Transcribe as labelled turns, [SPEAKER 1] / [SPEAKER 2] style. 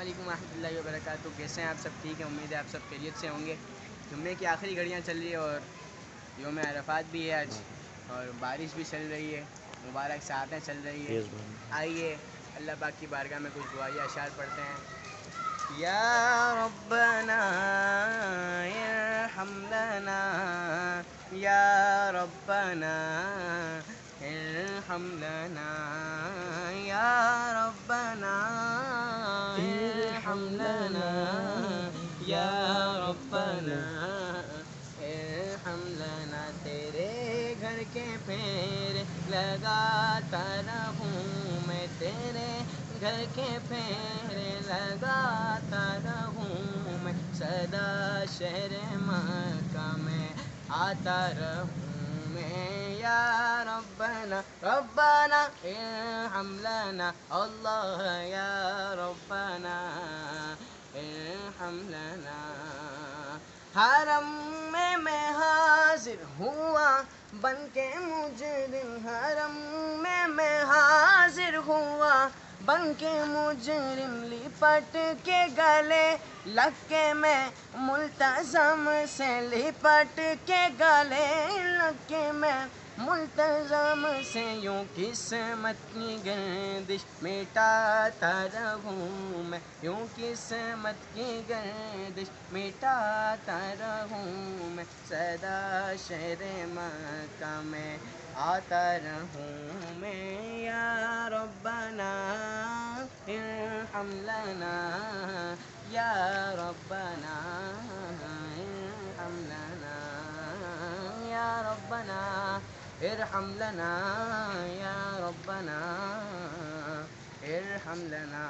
[SPEAKER 1] علیکم ورحمۃ اللہ وبرکاتہ. کیسے ہیں آپ سب؟ ٹھیک ہیں؟ امید ہے آپ سب خیریت سے ہوں گے. جمعے کی آخری گھڑیاں چل رہی ہے اور یوم عرفات بھی ہے آج اور بارش بھی چل رہی ہے, مبارک ساعتیں چل رہی ہے. آئیے اللہ پاک کی بارگاہ میں کچھ دعائیہ اشعار پڑھتے ہیں. یا ربنا ارحم لنا, یا ربنا ارحم لنا, یا ربنا ارحم لنا, یا ربنا ارحم لنا. تیرے گھر کے پھیر لگاتا رہوں میں, تیرے گھر کے پھیر لگاتا رہوں میں, سدا شہر مکہ میں آتا رہوں میں. یا ربنا ربنا ارحم لنا, اللہ یا ربنا ارحم لنا. حرم میں حاضر ہوا بن کے مجرم, حرم میں حاضر ہوا بن کے مجرم, لپٹ کے گلے لگ کے میں ملتزم سے, لپٹ کے گلے لگ کے میں ملتزم سے, یوں قسمت کی گردش مٹاتا رہوں میں, یوں قسمت کی گردش مٹاتا رہوں میں, سدا شہر مکہ میں آتا رہوں میں. یا ربنا ارحم لنا, یا ربنا ارحم لنا, یا ربنا ارحم لنا, یا ربنا ارحم لنا.